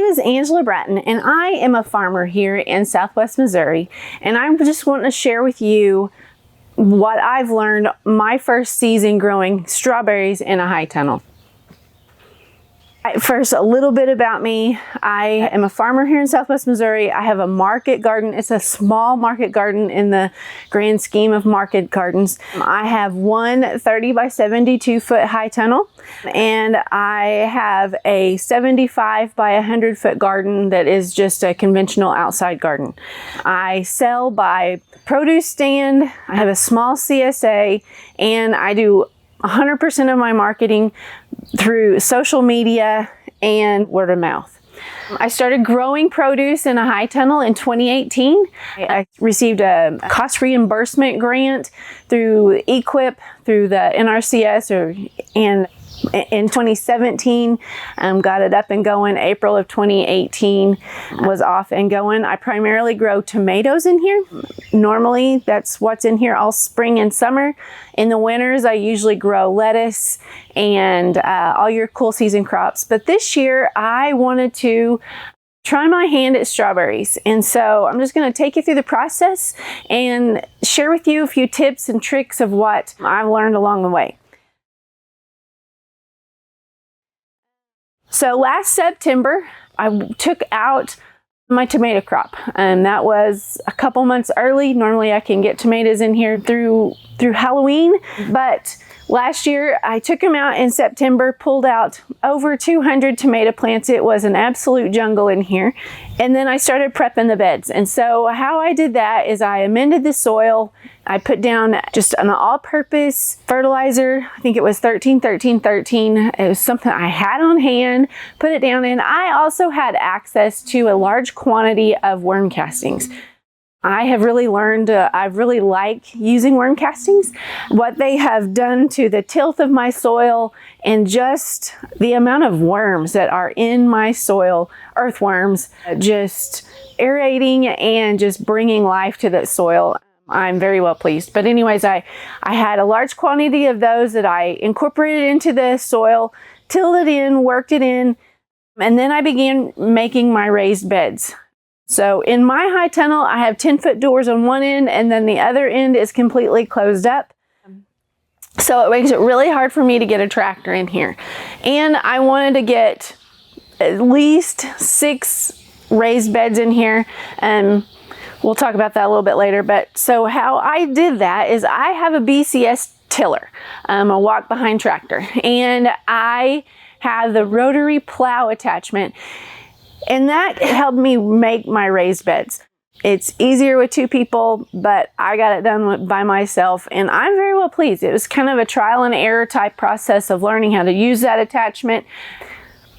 name is Angela Brattin, and I am a farmer here in Southwest Missouri, and I'm just wanting to share with you what I've learned my first season growing strawberries in a high tunnel. First, a little bit about me. I am a farmer here in Southwest Missouri. I have a market garden. It's a small market garden in the grand scheme of market gardens. I have one 30 by 72 foot high tunnel, and I have a 75 by 100 foot garden that is just a conventional outside garden. I sell by produce stand. I have a small CSA, and I do 100% of my marketing through social media and word of mouth. I started growing produce in a high tunnel in 2018. I received a cost reimbursement grant through EQIP, through the NRCS, and in 2017, got it up and going. April of 2018 was off and going. I primarily grow tomatoes in here. Normally, that's what's in here all spring and summer. In the winters, I usually grow lettuce and all your cool season crops. But this year, I wanted to try my hand at strawberries. And so I'm just going to take you through the process and share with you a few tips and tricks of what I've learned along the way. So last September, I took out my tomato crop, and that was a couple months early. Normally I can get tomatoes in here through Halloween, but last year I took them out in September, pulled out over 200 tomato plants. It was an absolute jungle in here. And then I started prepping the beds. And so how I did that is I amended the soil. I put down just an all-purpose fertilizer. I think it was 13-13-13. It was something I had on hand, put it down in. I also had access to a large quantity of worm castings. I have really learned, I really like using worm castings. What they have done to the tilth of my soil and just the amount of worms that are in my soil, earthworms, just aerating and just bringing life to that soil. I'm very well pleased. But anyways, I had a large quantity of those that I incorporated into the soil, tilled it in, worked it in, and then I began making my raised beds. So in my high tunnel, I have 10-foot doors on one end, and then the other end is completely closed up. So it makes it really hard for me to get a tractor in here. And I wanted to get at least 6 raised beds in here. We'll talk about that a little bit later. But so how I did that is I have a BCS tiller, a walk behind tractor, and I have the rotary plow attachment. And that helped me make my raised beds. It's easier with 2 people, but I got it done by myself, and I'm very well pleased. It was kind of a trial and error type process of learning how to use that attachment.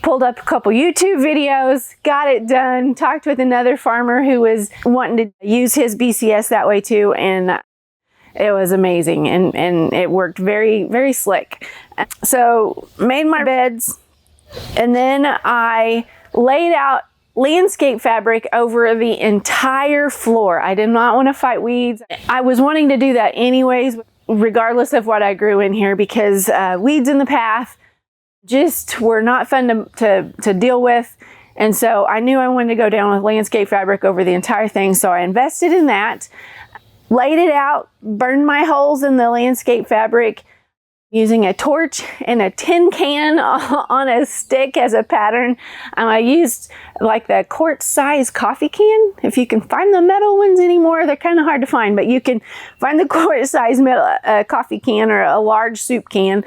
Pulled up a couple YouTube videos, got it done, talked with another farmer who was wanting to use his BCS that way too, and it was amazing, and it worked very, very slick. So made my beds, and then I laid out landscape fabric over the entire floor. I did not want to fight weeds. I was wanting to do that anyways, regardless of what I grew in here, because weeds in the path just were not fun to deal with. And so I knew I wanted to go down with landscape fabric over the entire thing. So I invested in that, laid it out, burned my holes in the landscape fabric, using a torch and a tin can on a stick as a pattern. I used like the quart size coffee can. If you can find the metal ones anymore, they're kind of hard to find, but you can find the quart size metal coffee can or a large soup can.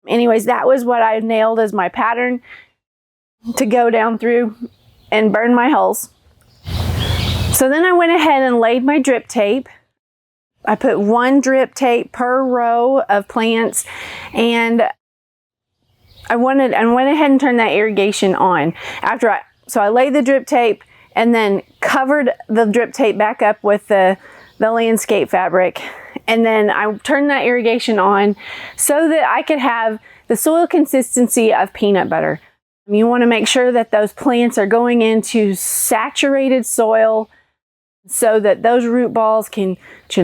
Anyways, that was what I nailed as my pattern to go down through and burn my holes. So then I went ahead and laid my drip tape. I put 1 drip tape per row of plants, and I went ahead and turned that irrigation on. So I laid the drip tape and then covered the drip tape back up with the landscape fabric, and then I turned that irrigation on so that I could have the soil consistency of peanut butter. You want to make sure that those plants are going into saturated soil, so that those root balls can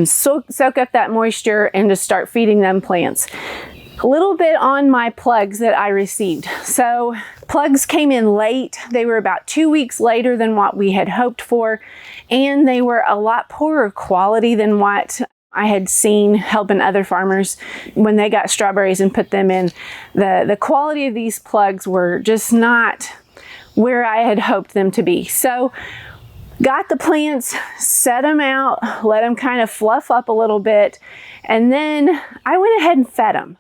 soak up that moisture and just start feeding them plants. A little bit on my plugs that I received. So plugs came in late. They were about 2 weeks later than what we had hoped for, and they were a lot poorer quality than what I had seen helping other farmers when they got strawberries and put them in. The quality of these plugs were just not where I had hoped them to be. So got the plants, set them out, let them kind of fluff up a little bit, and then I went ahead and fed them.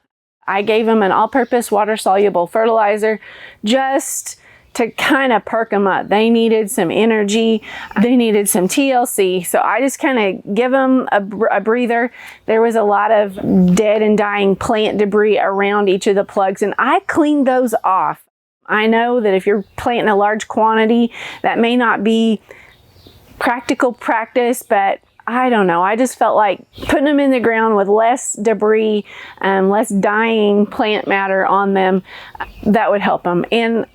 I gave them an all-purpose water-soluble fertilizer just to kind of perk them up. They needed some energy. They needed some TLC. So I just kind of give them a breather. There was a lot of dead and dying plant debris around each of the plugs, and I cleaned those off. I know that if you're planting a large quantity, that may not be practical practice, but I don't know. I just felt like putting them in the ground with less debris and less dying plant matter on them, that would help them. And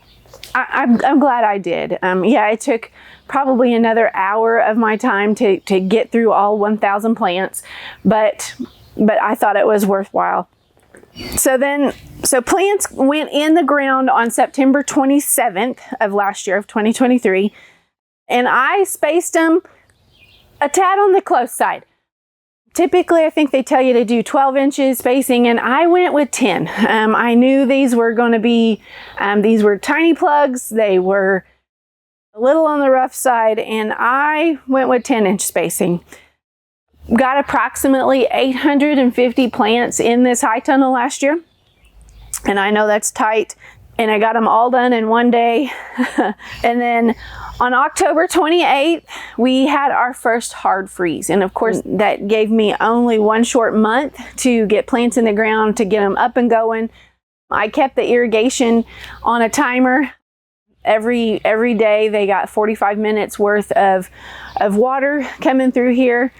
I'm glad I did. Yeah, it took probably another hour of my time to get through all 1,000 plants, but I thought it was worthwhile. So plants went in the ground on September 27th of last year, of 2023, and I spaced them a tad on the close side. Typically, I think they tell you to do 12 inches spacing, and I went with 10. I knew these were going to be, these were tiny plugs. They were a little on the rough side, and I went with 10-inch spacing. Got approximately 850 plants in this high tunnel last year, and I know that's tight, and I got them all done in one day. And then on October 28th, we had our first hard freeze. And of course, that gave me only one short month to get plants in the ground, to get them up and going. I kept the irrigation on a timer. Every day they got 45 minutes worth of water coming through here.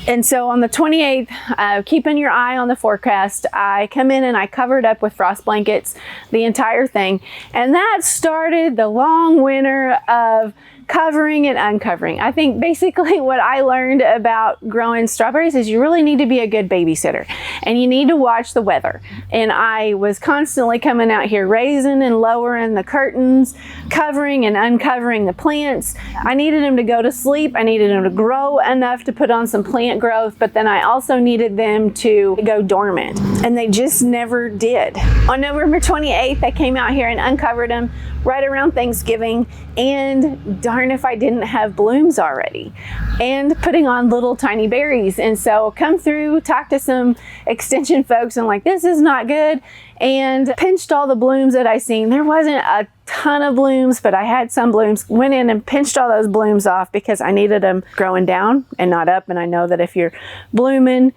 And so on the 28th, keeping your eye on the forecast, I come in and I covered up with frost blankets the entire thing. And that started the long winter of covering and uncovering. I think basically what I learned about growing strawberries is you really need to be a good babysitter, and you need to watch the weather. And I was constantly coming out here raising and lowering the curtains, covering and uncovering the plants. I needed them to go to sleep. I needed them to grow enough to put on some plant growth, but then I also needed them to go dormant, and they just never did. On November 28th, I came out here and uncovered them right around Thanksgiving, and darn if I didn't have blooms already, and putting on little tiny berries. And so come through, talk to some extension folks, and like, this is not good, and pinched all the blooms that I seen. There wasn't a ton of blooms, but I had some blooms. Went in and pinched all those blooms off because I needed them growing down and not up. And I know that if you're blooming,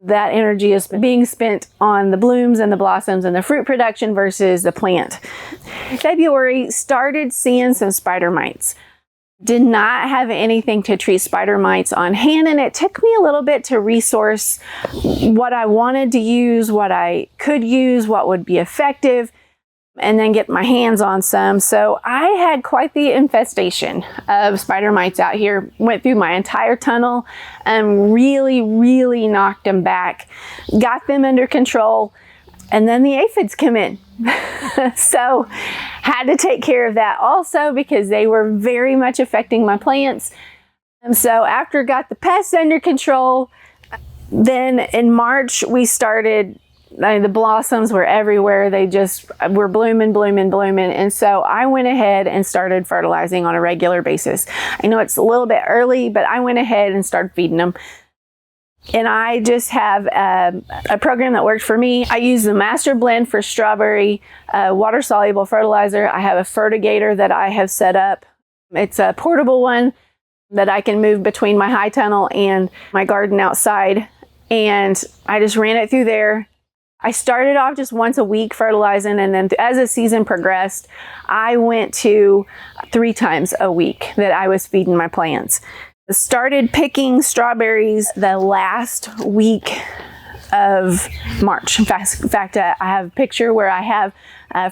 that energy is being spent on the blooms and the blossoms and the fruit production versus the plant. February, started seeing some spider mites. Did not have anything to treat spider mites on hand, and it took me a little bit to resource what I wanted to use, what I could use, what would be effective, and then get my hands on some. So I had quite the infestation of spider mites out here. Went through my entire tunnel and really knocked them back, got them under control, and then the aphids come in. So had to take care of that also because they were very much affecting my plants. And so after got the pests under control, then in March we started, the blossoms were everywhere. They just were blooming. And so I went ahead and started fertilizing on a regular basis. I know it's a little bit early, but I went ahead and started feeding them. And I just have a program that worked for me. I use the master blend for strawberry water soluble fertilizer. I have a fertigator that I have set up. It's a portable one that I can move between my high tunnel and my garden outside. And I just ran it through there. I started off just once a week fertilizing, and then as the season progressed, I went to 3 times a week that I was feeding my plants. Started picking strawberries the last week of March. In fact, I have a picture where I have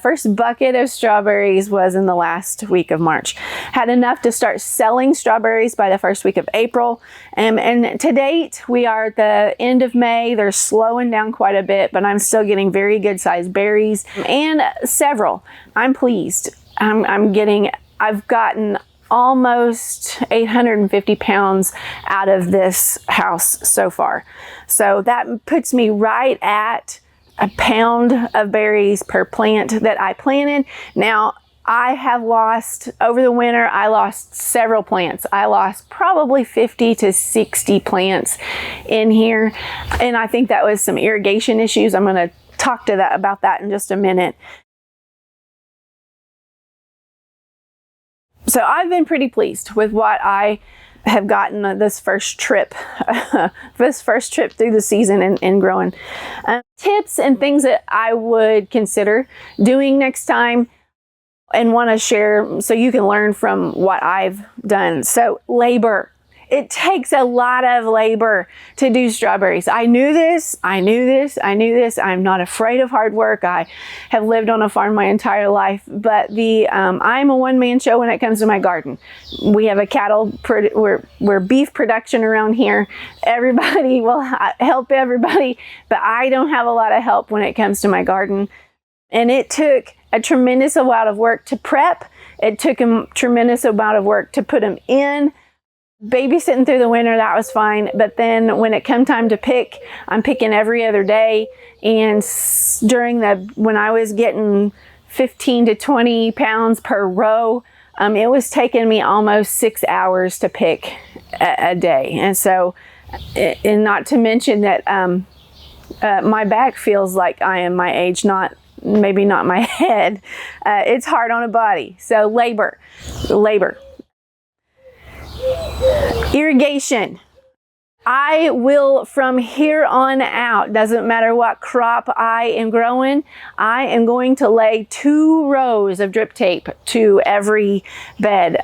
first bucket of strawberries was in the last week of March. Had enough to start selling strawberries by the first week of April. And to date, we are at the end of May. They're slowing down quite a bit, but I'm still getting very good sized berries and several. I'm pleased. I've gotten almost 850 pounds out of this house so far. So that puts me right at a pound of berries per plant that I planted. Now, I have lost, over the winter, I lost several plants. I lost probably 50 to 60 plants in here. And I think that was some irrigation issues. I'm going to talk to about that in just a minute. So I've been pretty pleased with what I have gotten this first trip through the season and growing. Tips and things that I would consider doing next time and want to share so you can learn from what I've done. So labor. It takes a lot of labor to do strawberries. I knew this. I'm not afraid of hard work. I have lived on a farm my entire life, but I'm a one-man show when it comes to my garden. We have we're beef production around here. Everybody will help everybody, but I don't have a lot of help when it comes to my garden. And it took a tremendous amount of work to prep. It took a tremendous amount of work to put them in. Babysitting through the winter, that was fine. But then when it come time to pick, I'm picking every other day. And when I was getting 15 to 20 pounds per row, it was taking me almost 6 hours to pick a day. And so, and not to mention that my back feels like I am my age, maybe not my head. It's hard on a body. So labor. Irrigation. I will, from here on out, doesn't matter what crop I am growing, I am going to lay 2 rows of drip tape to every bed.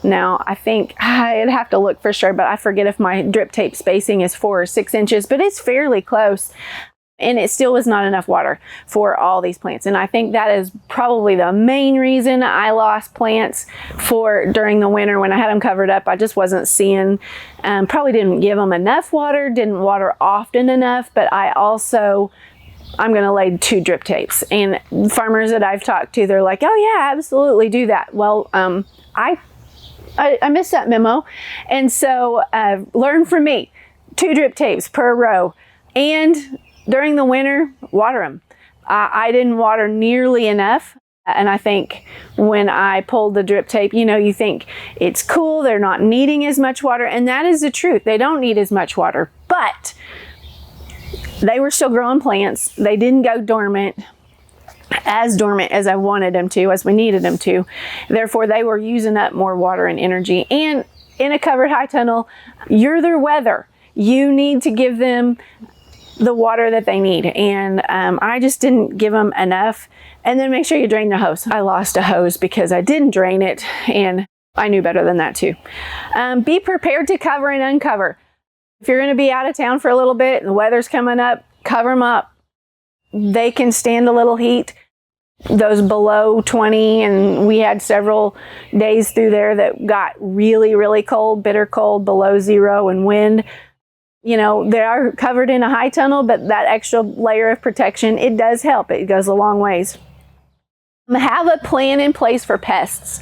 Now, I think I'd have to look for sure, but I forget if my drip tape spacing is 4 or 6 inches, but it's fairly close. And it still was not enough water for all these plants. And I think that is probably the main reason I lost plants during the winter when I had them covered up. I just wasn't seeing, probably didn't give them enough water, didn't water often enough, but I'm going to lay 2 drip tapes. And farmers that I've talked to, they're like, oh yeah, absolutely do that. Well, I missed that memo. And so learn from me, 2 drip tapes per row. And during the winter, water them. I didn't water nearly enough. And I think when I pulled the drip tape, you think it's cool. They're not needing as much water. And that is the truth. They don't need as much water, but they were still growing plants. They didn't go dormant as I wanted them to, as we needed them to. Therefore, they were using up more water and energy. And in a covered high tunnel, you're their weather. You need to give them the water that they need. And I just didn't give them enough. And then make sure you drain the hose. I lost a hose because I didn't drain it, and I knew better than that too. Be prepared to cover and uncover. If you're going to be out of town for a little bit and the weather's coming up, cover them up. They can stand a little heat. Those below 20, and we had several days through there that got really, really cold, bitter cold, below 0 and wind. They are covered in a high tunnel, but that extra layer of protection, it does help. It goes a long ways. Have a plan in place for pests.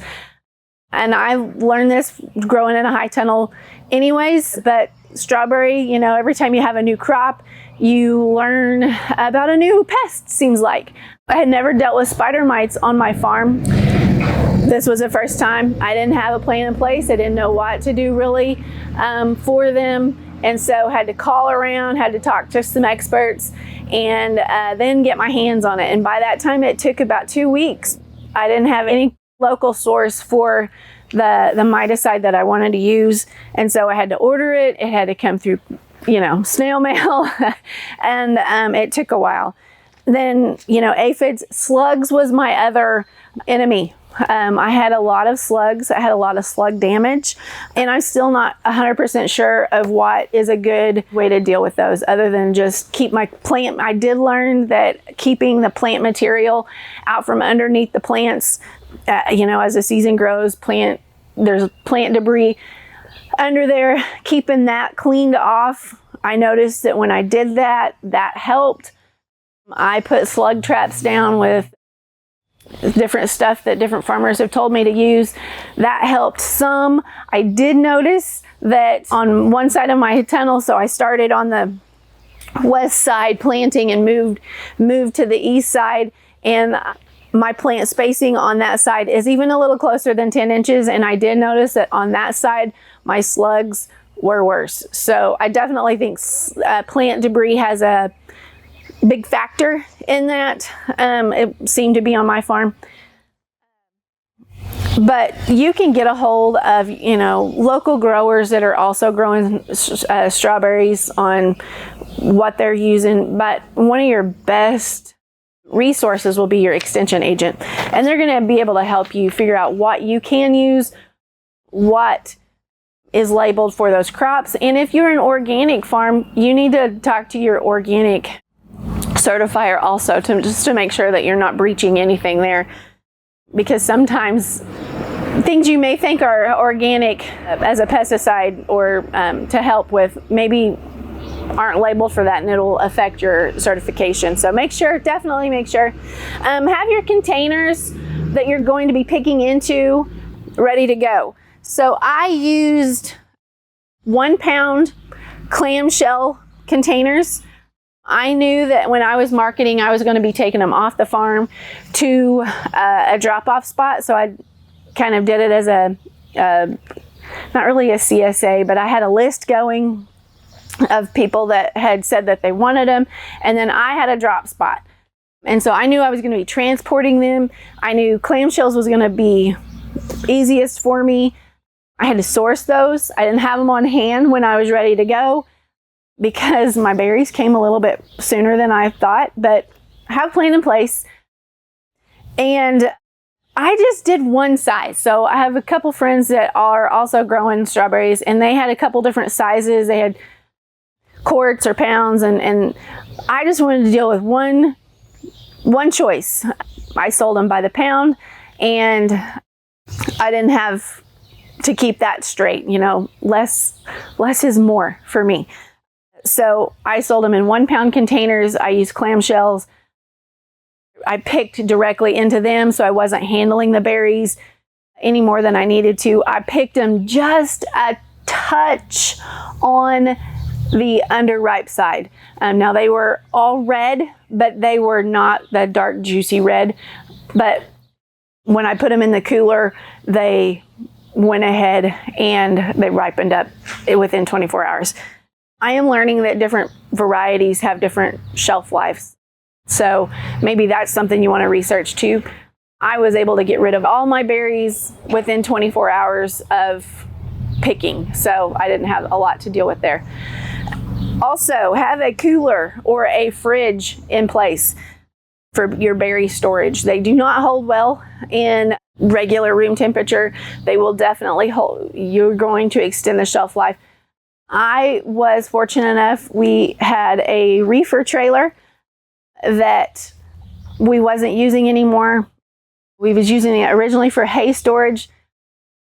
And I learned this growing in a high tunnel anyways, but strawberry, every time you have a new crop, you learn about a new pest, seems like. I had never dealt with spider mites on my farm. This was the first time. I didn't have a plan in place. I didn't know what to do really for them. And so had to call around, had to talk to some experts, and then get my hands on it. And by that time, it took about 2 weeks. I didn't have any local source for the miticide that I wanted to use. And so I had to order it. It had to come through, snail mail. And it took a while. Then, aphids, slugs was my other enemy. I had a lot of slugs. I had a lot of slug damage, and I'm still not 100% sure of what is a good way to deal with those other than just keep my plant. I did learn that keeping the plant material out from underneath the plants, as the season grows, there's plant debris under there, keeping that cleaned off. I noticed that when I did that, that helped. I put slug traps down with different stuff that different farmers have told me to use. That helped some. I did notice that on one side of my tunnel, so I started on the west side planting and moved to the east side, and my plant spacing on that side is even a little closer than 10 inches, and I did notice that on that side my slugs were worse. So I definitely think plant debris has a big factor in that. It seemed to be on my farm. But you can get a hold of, local growers that are also growing strawberries on what they're using. But one of your best resources will be your extension agent. And they're going to be able to help you figure out what you can use, what is labeled for those crops. And if you're an organic farm, you need to talk to your organic certifier also just to make sure that you're not breaching anything there, because sometimes things you may think are organic as a pesticide or to help with maybe aren't labeled for that, and it'll affect your certification. So definitely make sure have your containers that you're going to be picking into ready to go. So I used 1 pound clamshell containers. I knew that when I was marketing, I was going to be taking them off the farm to a drop-off spot. So I kind of did it as not really a CSA, but I had a list going of people that had said that they wanted them. And then I had a drop spot. And so I knew I was going to be transporting them. I knew clamshells was going to be easiest for me. I had to source those. I didn't have them on hand when I was ready to go, because my berries came a little bit sooner than I thought, but I have a plan in place. And I just did one size. So I have a couple friends that are also growing strawberries, and they had a couple different sizes. They had quarts or pounds, and I just wanted to deal with one choice. I sold them by the pound, and I didn't have to keep that straight. Less is more for me. So I sold them in 1 pound containers. I used clamshells. I picked directly into them, so I wasn't handling the berries any more than I needed to. I picked them just a touch on the underripe side. Now they were all red, but they were not the dark juicy red. But when I put them in the cooler, they went ahead and they ripened up within 24 hours. I am learning that different varieties have different shelf lives. So maybe that's something you want to research too. I was able to get rid of all my berries within 24 hours of picking, so I didn't have a lot to deal with there. Also, have a cooler or a fridge in place for your berry storage. They do not hold well in regular room temperature. They will definitely hold. You're going to extend the shelf life. I was fortunate enough, we had a reefer trailer that we wasn't using anymore. We was using it originally for hay storage.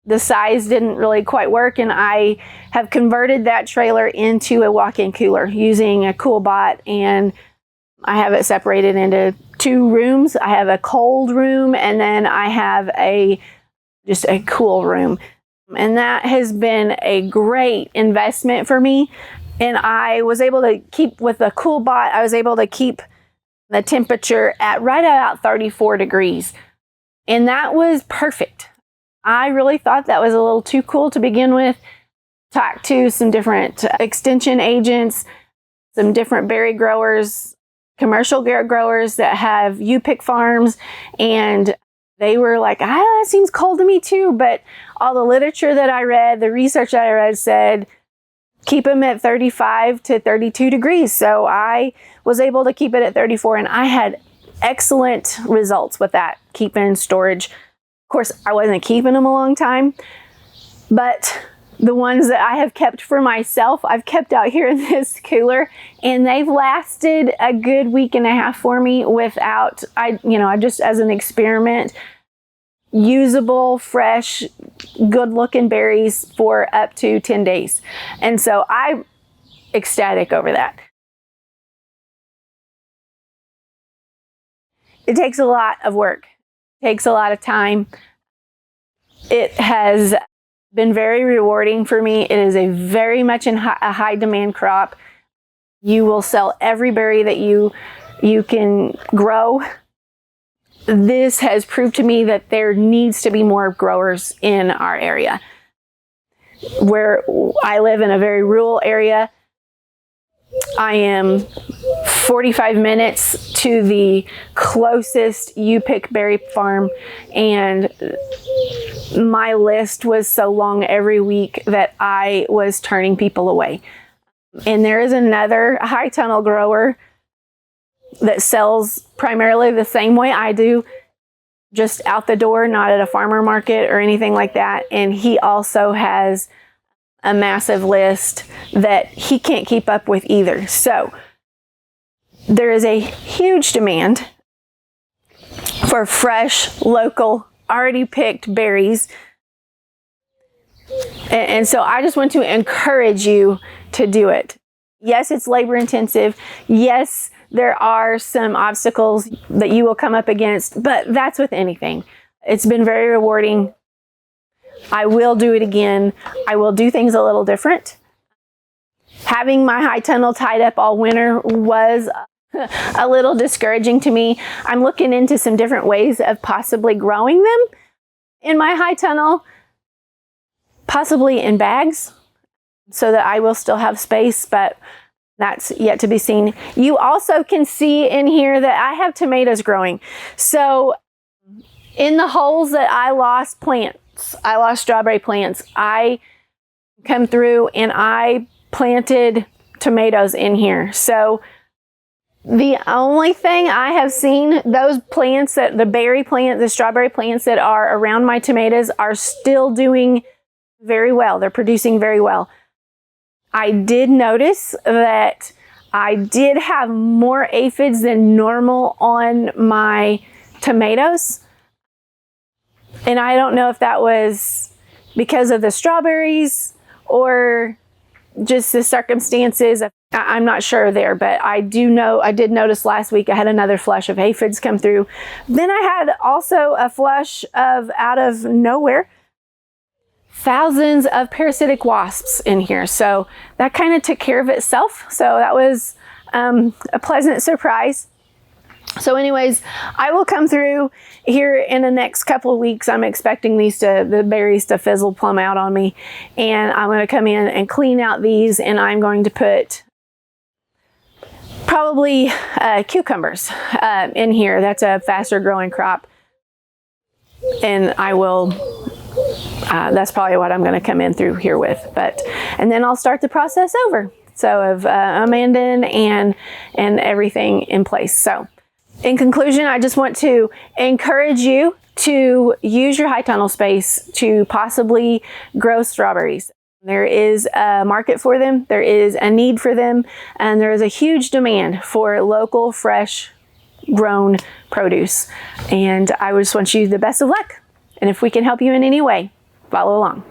The size didn't really quite work, and I have converted that trailer into a walk-in cooler using a CoolBot, and I have it separated into 2 rooms. I have a cold room, and then I have just a cool room. And that has been a great investment for me. And I was able to keep, with the CoolBot, I was able to keep the temperature at right about 34 degrees. And that was perfect. I really thought that was a little too cool to begin with. Talked to some different extension agents, some different berry growers, commercial growers that have U-pick farms, and they were like, that seems cold to me too. But all the literature that I read, the research that I read said, keep them at 35 to 32 degrees. So I was able to keep it at 34, and I had excellent results with that, keeping storage course, I wasn't keeping them a long time, but the ones that I have kept for myself, I've kept out here in this cooler, and they've lasted a good week and a half for me without, I just as an experiment, usable, fresh, good looking berries for up to 10 days. And so I'm ecstatic over that. It takes a lot of work, it takes a lot of time. It has been very rewarding for me. It is a very much a high demand crop. You will sell every berry that you can grow. This has proved to me that there needs to be more growers in our area. Where I live in a very rural area, I am 45 minutes to the closest you-pick berry farm, and my list was so long every week that I was turning people away. And there is another high tunnel grower that sells primarily the same way I do, just out the door, not at a farmer market or anything like that. And he also has a massive list that he can't keep up with either. So there is a huge demand for fresh, local, already picked berries. And so I just want to encourage you to do it. Yes, it's labor intensive. Yes, there are some obstacles that you will come up against, but that's with anything. It's been very rewarding. I will do it again. I will do things a little different. Having my high tunnel tied up all winter was a little discouraging to me. I'm looking into some different ways of possibly growing them in my high tunnel, possibly in bags, so that I will still have space, but that's yet to be seen. You also can see in here that I have tomatoes growing. So in the holes that I lost plants, I lost strawberry plants, I come through and I planted tomatoes in here. So the only thing I have seen, those plants, that the berry plants, the strawberry plants that are around my tomatoes are still doing very well. They're producing very well. I did notice that I did have more aphids than normal on my tomatoes. And I don't know if that was because of the strawberries or just the circumstances. I'm not sure there, but I did notice last week I had another flush of aphids come through. Then I had also a flush of, out of nowhere, thousands of parasitic wasps in here. So that kind of took care of itself. So that was a pleasant surprise. So anyways, I will come through here in the next couple of weeks. I'm expecting the berries to fizzle plumb out on me. And I'm going to come in and clean out these, and I'm going to put probably cucumbers in here. That's a faster growing crop. And I will, that's probably what I'm going to come in through here with. And then I'll start the process over. So of amending and everything in place. So in conclusion, I just want to encourage you to use your high tunnel space to possibly grow strawberries. There is a market for them, there is a need for them, and there is a huge demand for local, fresh, grown produce. And I just want you the best of luck. And if we can help you in any way, follow along.